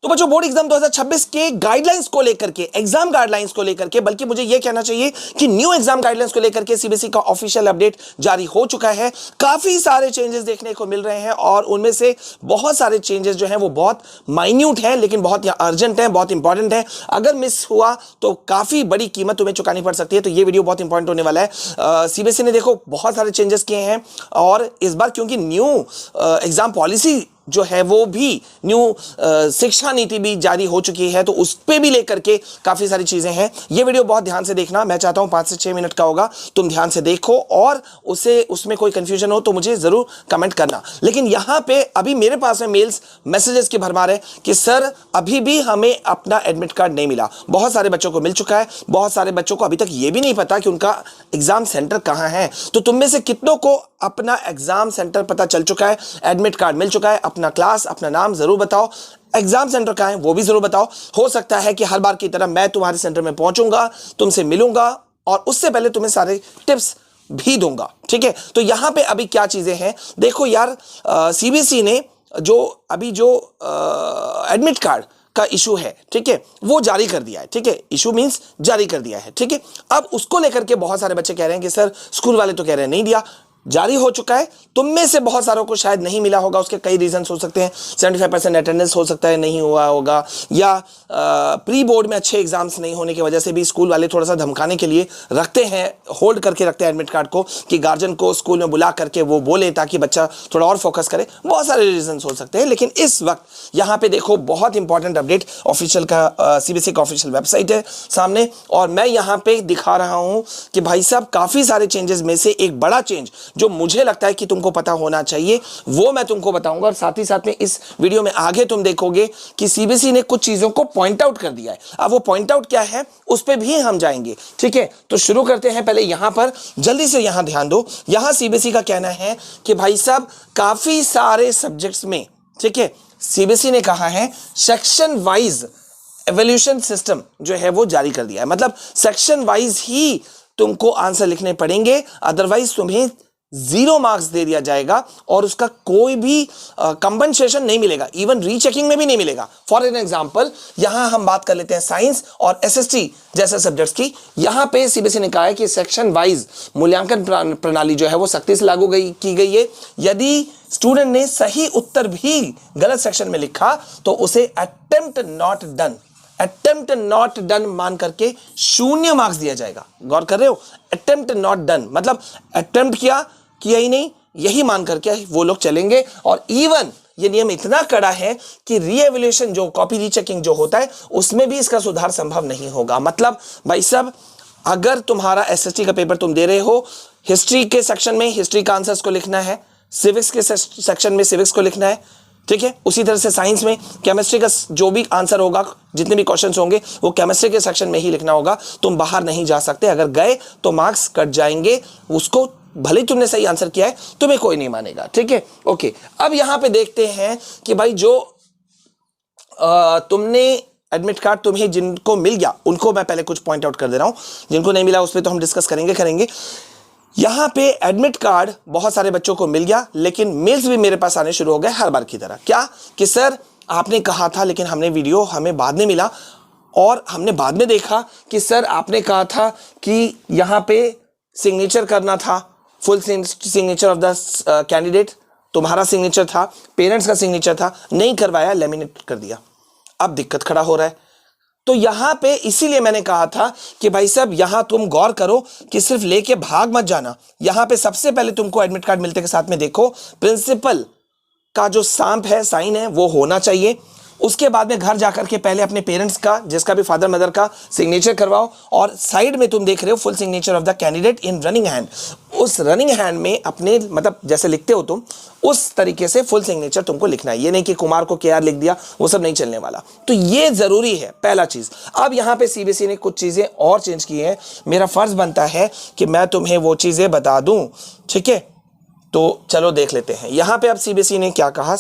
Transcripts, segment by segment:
तो बच्चों board exam 2026 के गाइडलाइंस को लेकर के, एग्जाम गाइडलाइंस को लेकर के, बल्कि मुझे यह कहना चाहिए कि न्यू एग्जाम गाइडलाइंस को लेकर के सीबीएसई का ऑफिशियल अपडेट जारी हो चुका है। काफी सारे चेंजेस देखने को मिल रहे हैं और उनमें से बहुत सारे चेंजेस जो हैं वो बहुत माइन्यूट हैं, लेकिन बहुत अर्जेंट हैं, बहुत इंपॉर्टेंट है। अगर मिस हुआ तो काफी बड़ी कीमत तुम्हें चुकानी पड़ सकती है। तो ये वीडियो बहुत इंपॉर्टेंट होने वाला है। सीबीएसई ने देखो बहुत सारे चेंजेस किए हैं और इस बार क्योंकि न्यू एग्जाम पॉलिसी जो है वो भी न्यू शिक्षा नीति भी जारी हो चुकी है, तो उस पे भी लेकर के काफी सारी चीजें हैं। ये वीडियो बहुत ध्यान से देखना, मैं चाहता हूं 5 से 6 मिनट का होगा, तुम ध्यान से देखो और उसमें कोई कंफ्यूजन हो तो मुझे जरूर कमेंट करना। लेकिन यहां पे अभी मेरे पास में मेल्स मैसेजेस की भरमार है कि सर अभी भी हमें अपना एडमिट कार्ड नहीं मिला। बहुत सारे बच्चों को मिल चुका है, बहुत सारे बच्चों को अभी तक ये भी नहीं पता कि उनका एग्जाम सेंटर कहां है। तो तुम में से कितनों को अपना एग्जाम सेंटर पता चल चुका है, एडमिट कार्ड मिल चुका है? अपना क्लास, अपना नाम जरूर बताओ, एग्जाम सेंटर कहां है वो भी जरूर बताओ। हो सकता है कि हर बार की तरह मैं तुम्हारे सेंटर में पहुंचूंगा, तुमसे मिलूंगा और उससे पहले तुम्हें सारे टिप्स भी दूंगा, ठीक है। तो यहां पे अभी क्या चीजें हैं देखो यार, सीबीएसई ने जो एडमिट कार्ड का इशू है, ठीक है, वो जारी कर दिया है, ठीक है। इशू मींस जारी कर दिया है, ठीक है। अब उसको लेकर के बहुत सारे बच्चे कह रहे हैं कि सर स्कूल वाले तो कह रहे हैं नहीं दिया, जारी हो चुका है। तुम में से बहुत सारों को शायद नहीं मिला होगा, उसके कई रीजंस हो सकते हैं। 75% अटेंडेंस हो सकता है नहीं हुआ होगा, या प्री बोर्ड में अच्छे एग्जाम्स नहीं होने की वजह से भी स्कूल वाले थोड़ा सा धमकाने के लिए रखते हैं, होल्ड करके रखते हैं एडमिट कार्ड को कि गार्जियन को स्कूल में बुला करके वो बोले ताकि बच्चा थोड़ा और फोकस करे। बहुत सारे रीजंस हो सकते हैं, लेकिन इस वक्त यहाँ पे देखो बहुत इंपॉर्टेंट अपडेट ऑफिशियल का, सीबीएसई का ऑफिशियल वेबसाइट है सामने और मैं यहाँ पे दिखा रहा हूँ कि भाई साहब काफी सारे चेंजेस में से एक बड़ा चेंज जो मुझे लगता है कि तुमको पता होना चाहिए वो मैं तुमको बताऊंगा। और साथ ही साथ में इस वीडियो में आगे तुम देखोगे कि सीबीएसई ने कुछ चीजों को पॉइंट आउट कर दिया है। अब वो पॉइंट आउट क्या है उस पे भी हम जाएंगे, ठीक है। तो शुरू करते हैं। पहले यहां पर जल्दी से यहां ध्यान दो। यहां सीबीएसई का कहना है कि भाई साहब काफी सारे सब्जेक्ट्स में, ठीक है, सीबीएसई ने कहा है सेक्शन वाइज एवोल्यूशन सिस्टम जो है वो जारी कर दिया है। मतलब सेक्शन वाइज ही तुमको आंसर लिखने पड़ेंगे, अदरवाइज तुम्हें 0 मार्क्स दे दिया जाएगा और उसका कोई भी कंपनसेशन नहीं मिलेगा, इवन रीचेकिंग में भी नहीं मिलेगा। फॉर एन एग्जांपल यहां हम बात कर लेते हैं साइंस और एसएसटी जैसे सब्जेक्ट्स की। यहां पे सीबीएसई ने कहा है कि सेक्शन वाइज मूल्यांकन प्रणाली जो है वो सख्ती से लागू की गई है। यदि स्टूडेंट ने सही उत्तर भी गलत सेक्शन में लिखा तो उसे अटेम्प्ट नॉट डन मान करके 0 मार्क्स दिया जाएगा। गौर कर रहे हो, अटेम्प्ट नॉट डन मतलब अटेम्प्ट किया ही नहीं, यही मान करके वो लोग चलेंगे। और इवन ये नियम इतना कड़ा है कि रीएवल्यूएशन जो कॉपी रीचेकिंग जो होता है उसमें भी इसका सुधार संभव नहीं होगा। मतलब भाई साहब अगर तुम्हारा एसएसटी का पेपर तुम दे रहे हो, हिस्ट्री के सेक्शन में हिस्ट्री का आंसर्स को लिखना है, सिविक्स के सेक्शन में सिविक्स को लिखना है, ठीक है। उसी तरह से साइंस में केमिस्ट्री का जो भी आंसर होगा, जितने भी क्वेश्चंस होंगे वो केमिस्ट्री के सेक्शन में ही लिखना होगा। तुम बाहर नहीं जा सकते, अगर गए तो मार्क्स कट जाएंगे। उसको भले ही तुमने सही आंसर किया है तुम्हें कोई नहीं मानेगा, ठीक है। ओके, अब यहां पे देखते हैं कि भाई जो तुमने एडमिट कार्ड तुम्हें जिनको मिल गया उनको मैं पहले कुछ पॉइंट आउट कर दे रहा हूं, जिनको नहीं मिला उस पर तो हम डिस्कस करेंगे। यहां पे एडमिट कार्ड बहुत सारे बच्चों को मिल गया, लेकिन मेल्स भी मेरे पास आने शुरू हो गए हर बार की तरह। क्या कि सर आपने कहा था लेकिन हमें बाद में मिला, और हमने बाद में देखा कि सर आपने कहा था कि यहां पे सिग्नेचर करना था, full signature of the candidate, तुम्हारा सिग्नेचर था, पेरेंट्स का सिग्नेचर था, नहीं करवाया, लेमिनेट कर दिया। अब दिक्कत खड़ा हो रहा है। तो यहां पे इसीलिए मैंने कहा था कि भाई साहब यहां तुम गौर करो कि सिर्फ लेके भाग मत जाना। यहां पे सबसे पहले तुमको एडमिट कार्ड मिलते के साथ में देखो प्रिंसिपल का जो स्टैंप है, साइन है, वो होना चाहिए। उसके बाद में घर जाकर के पहले अपने पेरेंट्स का, जिसका भी फादर मदर का सिग्नेचर करवाओ, और साइड में तुम देख रहे हो full signature of the candidate in running hand. उस रनिंग हैंड में अपने मतलब जैसे लिखते हो तुम उस तरीके से फुल सिग्नेचर तुमको लिखना है। ये नहीं कि कुमार को केआर लिख दिया, वो सब नहीं चलने वाला। तो ये जरूरी है पहला चीज। अब यहां पे सीबीएसई ने कुछ चीजें और चेंज की है, मेरा फर्ज बनता है कि मैं तुम्हें वो चीजें बता दूं, ठीक है। तो चलो देख लेते हैं यहां पे अब सीबीएसई ने क्या कहा।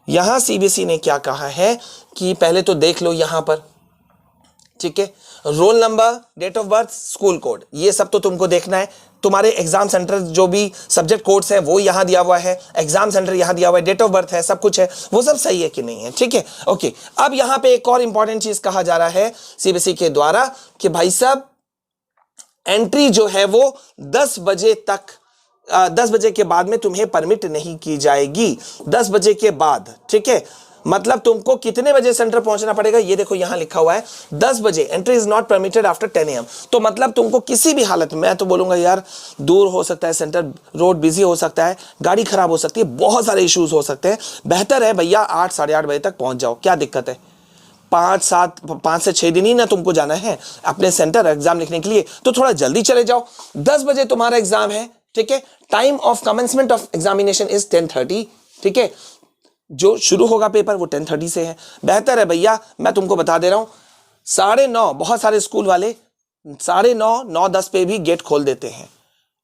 यहां सीबीएसई ने क्या कहा है कि पहले तो देख लो यहां पर ठीक है, roll number, date of birth, school code, ये सब तो तुमको देखना है। तुम्हारे एग्जाम सेंटर जो भी सब्जेक्ट कोड्स है वो यहां दिया हुआ है, एग्जाम सेंटर यहां दिया हुआ है, डेट ऑफ बर्थ है, सब कुछ है, वो सब सही है कि नहीं है, ठीक है। ओके, अब यहां पे एक और इंपॉर्टेंट चीज कहा जा रहा है सीबीएसई के द्वारा कि भाई साहब एंट्री जो है वो 10 बजे तक 10 बजे के बाद में तुम्हें परमिट नहीं की जाएगी। 10 बजे के बाद, ठीक है, मतलब तुमको कितने बजे सेंटर पहुंचना पड़ेगा, ये देखो यहां लिखा हुआ है 10 बजे, entry is not permitted after 10 AM। तो मतलब तुमको किसी भी हालत में, मैं तो बोलूंगा यार दूर हो सकता है सेंटर, रोड बिजी हो सकता है, गाड़ी खराब हो सकती है, बहुत सारे इश्यूज हो सकते हैं, बेहतर है भैया 8 साढ़े 8 बजे तक पहुंच जाओ। क्या दिक्कत है, 5 से 6 दिन ही ना तुमको जाना है अपने सेंटर एग्जाम लिखने के लिए, तो थोड़ा जल्दी चले जाओ। 10 बजे तुम्हारा एग्जाम है, ठीक है। Time of commencement of examination is 10:30, ठीक है। जो शुरू होगा पेपर वो 10:30 से है। बेहतर है भैया, मैं तुमको बता दे रहा हूं 9:30, बहुत सारे स्कूल वाले 9:30, 9:10 पे भी गेट खोल देते हैं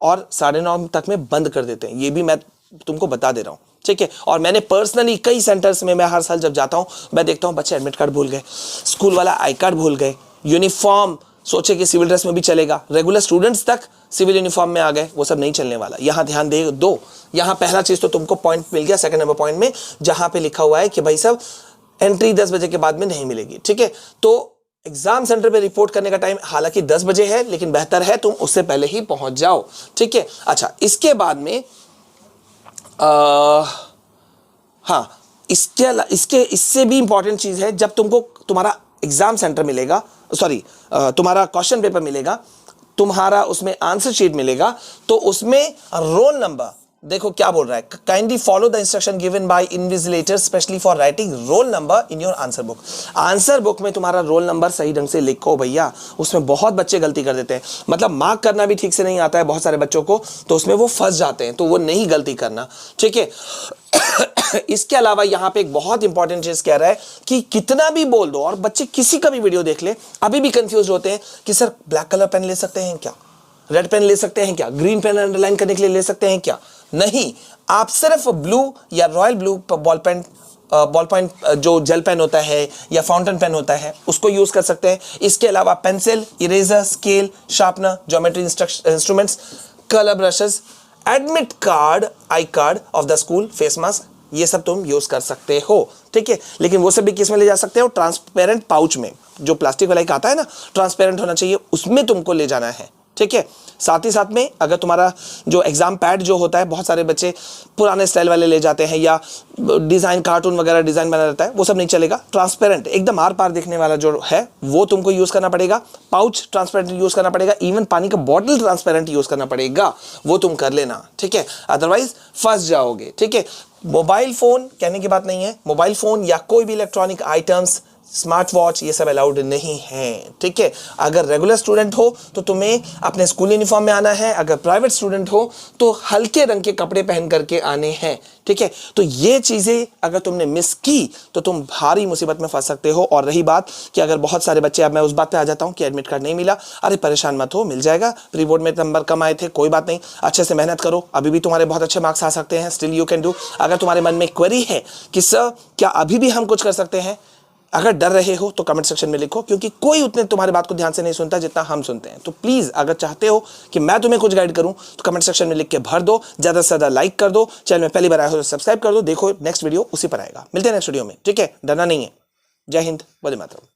और 9:30 तक में बंद कर देते हैं, ये भी मैं तुमको बता दे रहा हूं, ठीक है। और मैंने पर्सनली कई सेंटर्स में, मैं हर साल जब जाता हूं मैं देखता हूं बच्चे एडमिट कार्ड भूल गए, स्कूल वाला आई कार्ड भूल गए, यूनिफॉर्म सोचे कि सिविल ड्रेस में भी चलेगा, रेगुलर स्टूडेंट्स तक सिविल यूनिफॉर्म में आ गए, वो सब नहीं चलने वाला। यहां ध्यान दे दो, यहां पहला चीज तो तुमको पॉइंट मिल गया सेकंड नंबर पॉइंट में, जहां पे लिखा हुआ है कि भाई साहब एंट्री 10 बजे के बाद में नहीं मिलेगी, ठीक है। तो एग्जाम सेंटर पे रिपोर्ट करने का टाइम हालांकि 10 बजे है, लेकिन बेहतर है तुम उससे पहले ही पहुंच जाओ, ठीक है। अच्छा, इसके बाद में हाँ, इससे भी इंपॉर्टेंट चीज है, जब तुमको तुम्हारा एग्जाम सेंटर मिलेगा, सॉरी तुम्हारा क्वेश्चन पेपर मिलेगा, तुम्हारा उसमें आंसर शीट मिलेगा, तो उसमें रोल नंबर देखो क्या बोल रहा है, kindly follow the instruction given by invigilator specially for writing roll number in your answer book. Answer book में तुम्हारा रोल नंबर सही ढंग से लिखो भैया, उसमें बहुत बच्चे गलती कर देते हैं, मतलब मार्क करना भी ठीक से नहीं आता है बहुत सारे बच्चों को, तो उसमें वो फंस जाते हैं, तो वो नहीं गलती करना, ठीक है। इसके अलावा यहां पे एक बहुत इंपॉर्टेंट चीज कह रहा है कि कितना भी बोल दो, और बच्चे किसी का भी वीडियो देख ले अभी भी कंफ्यूज होते हैं कि सर ब्लैक कलर पेन ले सकते हैं क्या, रेड पेन ले सकते हैं क्या, ग्रीन पेन अंडरलाइन करने के लिए ले सकते हैं क्या, नहीं, आप सिर्फ ब्लू या रॉयल ब्लू बॉल पॉइंट जो जेल पेन होता है या फाउंटेन पेन होता है उसको यूज कर सकते हैं। इसके अलावा pencil, eraser, scale, sharpener, geometry instruments, colour brushes, admit card, I card of the school, face mask, ये सब तुम यूज कर सकते हो, ठीक है। लेकिन वो सब भी किस में ले जा सकते हो, ट्रांसपेरेंट पाउच में, जो प्लास्टिक वाला एक आता है ना, ट्रांसपेरेंट होना चाहिए, उसमें तुमको ले जाना है, ठीक है। साथ ही साथ में अगर तुम्हारा जो एग्जाम पैड जो होता है, बहुत सारे बच्चे पुराने स्टाइल वाले ले जाते हैं या डिजाइन कार्टून वगैरह डिजाइन बना रहता है, वो सब नहीं चलेगा। ट्रांसपेरेंट एकदम आर पार दिखने वाला जो है वो तुमको यूज करना पड़ेगा, पाउच ट्रांसपेरेंट यूज करना पड़ेगा, इवन पानी का बॉटल ट्रांसपेरेंट यूज करना पड़ेगा, वो तुम कर लेना, ठीक है, अदरवाइज फंस जाओगे, ठीक है। मोबाइल फोन कहने की बात नहीं है, मोबाइल फोन या कोई भी इलेक्ट्रॉनिक आइटम्स, स्मार्ट वॉच, ये सब अलाउड नहीं है, ठीक है। अगर रेगुलर स्टूडेंट हो तो तुम्हें अपने स्कूल यूनिफॉर्म में आना है, अगर प्राइवेट स्टूडेंट हो तो हल्के रंग के कपड़े पहन करके आने हैं, ठीक है। तो ये चीजें अगर तुमने मिस की तो तुम भारी मुसीबत में फंस सकते हो। और रही बात कि अगर बहुत सारे बच्चे, अब मैं उस बात पे आ जाता हूं कि एडमिट कार्ड नहीं मिला, अरे परेशान मत हो, मिल जाएगा, प्री बोर्ड में नंबर कम आए थे, कोई बात नहीं, अच्छे से मेहनत करो, अभी भी तुम्हारे बहुत अच्छे मार्क्स आ सकते हैं, स्टिल यू कैन डू। अगर तुम्हारे मन में क्वेरी है कि सर क्या अभी भी हम कुछ कर सकते हैं, अगर डर रहे हो तो कमेंट सेक्शन में लिखो, क्योंकि कोई उतने तुम्हारी बात को ध्यान से नहीं सुनता जितना हम सुनते हैं। तो प्लीज अगर चाहते हो कि मैं तुम्हें कुछ गाइड करूं तो कमेंट सेक्शन में लिख के भर दो, ज्यादा से ज्यादा लाइक कर दो, चैनल में पहली बार आए हो तो सब्सक्राइब कर दो। देखो नेक्स्ट वीडियो उसी पर आएगा, मिलते हैं नेक्स्ट वीडियो में, ठीक है, डरना नहीं है। जय हिंद, वंदे मातरम।